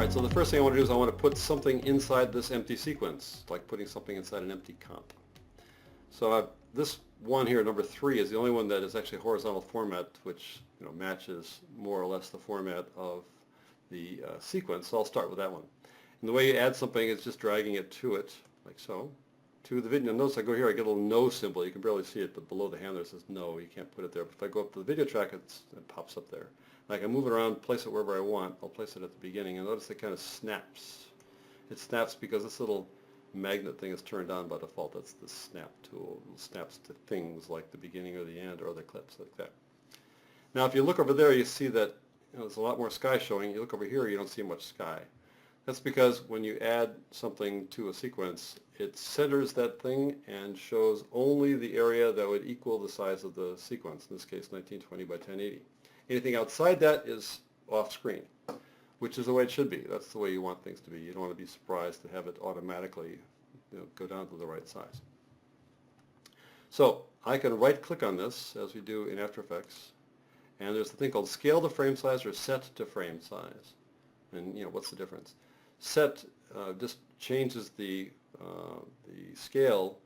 Right, so the first thing I want to do is I want to put something inside this empty sequence, like putting something inside an empty comp. So this one here, number 3, is the only one that is actually horizontal format, which matches more or less the format of the sequence. So I'll start with that one. And the way you add something is just dragging it to it, like so, to the video. Notice I go here, I get a little no symbol. You can barely see it, but below the handler it says no. You can't put it there. But if I go up to the video track, it pops up there. And I can move it around, place it wherever I want. I'll place it at the beginning, and notice it kind of snaps. It snaps because this little magnet thing is turned on by default. That's the snap tool. It snaps to things like the beginning or the end or other clips like that. Now if you look over there, you see that there's a lot more sky showing. You look over here, you don't see much sky. That's because when you add something to a sequence, it centers that thing and shows only the area that would equal the size of the sequence, in this case 1920 by 1080. Anything outside that is off screen, which is the way it should be. That's the way you want things to be. You don't want to be surprised to have it automatically go down to the right size. So I can right click on this as we do in After Effects, and there's a thing called scale to frame size or set to frame size. And what's the difference? Set just changes the scale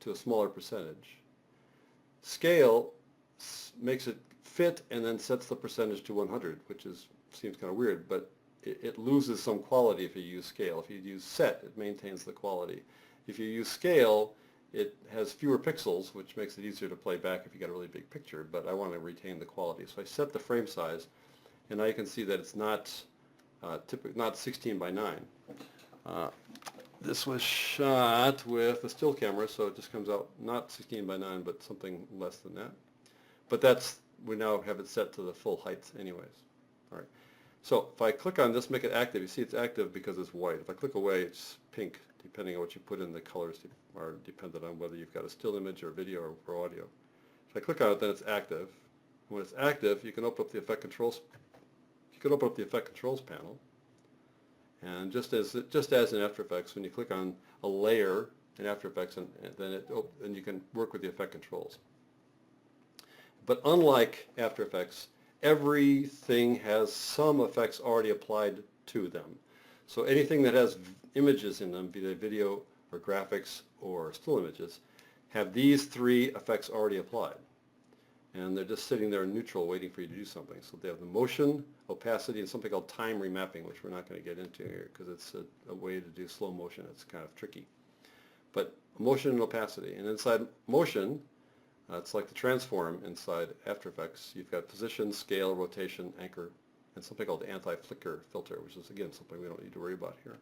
to a smaller percentage. Scale makes it fit and then sets the percentage to 100, which seems kind of weird, but it loses some quality if you use scale. If you use set, it maintains the quality. If you use scale, it has fewer pixels, which makes it easier to play back if you got a really big picture, but I want to retain the quality. So I set the frame size, and now you can see that it's not 16 by 9. This was shot with a still camera, so it just comes out not 16 by 9, but something less than that. But we now have it set to the full heights anyways. All right. So if I click on this, make it active, you see it's active because it's white. If I click away, it's pink, depending on what you put in. The colors are dependent on whether you've got a still image or video or audio. If I click on it, then it's active. When it's active, you can open up the effect controls. You can open up the effect controls panel, and just as in After Effects, when you click on a layer in After Effects, and then you can work with the effect controls. But unlike After Effects, everything has some effects already applied to them. So anything that has images in them, be they video or graphics or still images, have these 3 effects already applied. And they're just sitting there in neutral waiting for you to do something. So they have the motion, opacity, and something called time remapping, which we're not going to get into here because it's a way to do slow motion. It's kind of tricky. But motion and opacity. And inside motion, it's like the transform inside After Effects. You've got position, scale, rotation, anchor, and something called the anti-flicker filter, which is, again, something we don't need to worry about here.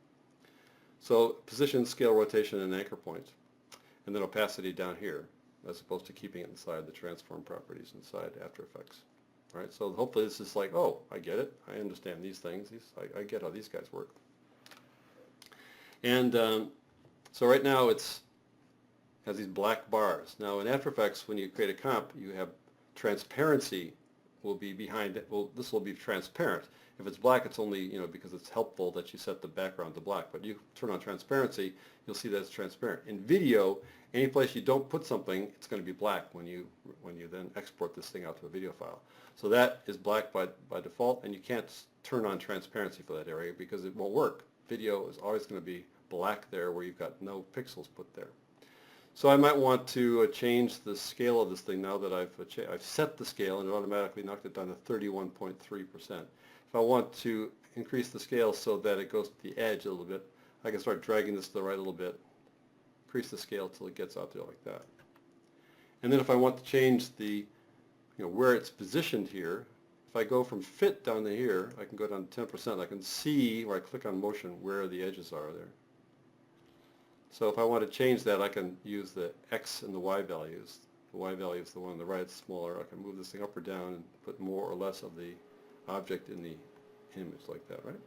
So position, scale, rotation, and anchor point. And then opacity down here, as opposed to keeping it inside the transform properties inside After Effects. All right, so hopefully this is like, oh, I get it. I understand these things. I get how these guys work. And so right now it has these black bars. Now in After Effects, when you create a comp, you have transparency will be behind it. Well, this will be transparent. If it's black, it's only because it's helpful that you set the background to black. But you turn on transparency, you'll see that it's transparent. In video, any place you don't put something, it's going to be black when you then export this thing out to a video file. So that is black by default, and you can't turn on transparency for that area because it won't work. Video is always going to be black there where you've got no pixels put there. So I might want to change the scale of this thing now that I've set the scale, and it automatically knocked it down to 31.3%. If I want to increase the scale so that it goes to the edge a little bit, I can start dragging this to the right a little bit, increase the scale till it gets out there like that. And then if I want to change the, where it's positioned here, if I go from fit down to here, I can go down to 10%. I can see where I click on motion where the edges are there. So if I want to change that, I can use the X and the Y values. The Y value is the one on the right, it's smaller. I can move this thing up or down and put more or less of the object in the image like that, right?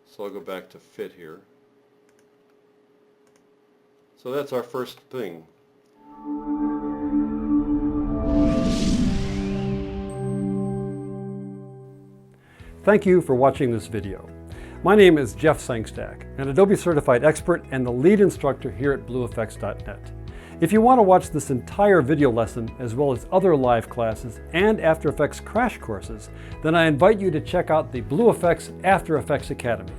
So I'll go back to fit here. So that's our first thing. Thank you for watching this video. My name is Jeff Sangstack, an Adobe certified expert and the lead instructor here at BlueFx.net. If you want to watch this entire video lesson, as well as other live classes and After Effects crash courses, then I invite you to check out the BlueFx After Effects Academy.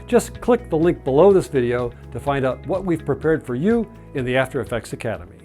Just click the link below this video to find out what we've prepared for you in the After Effects Academy.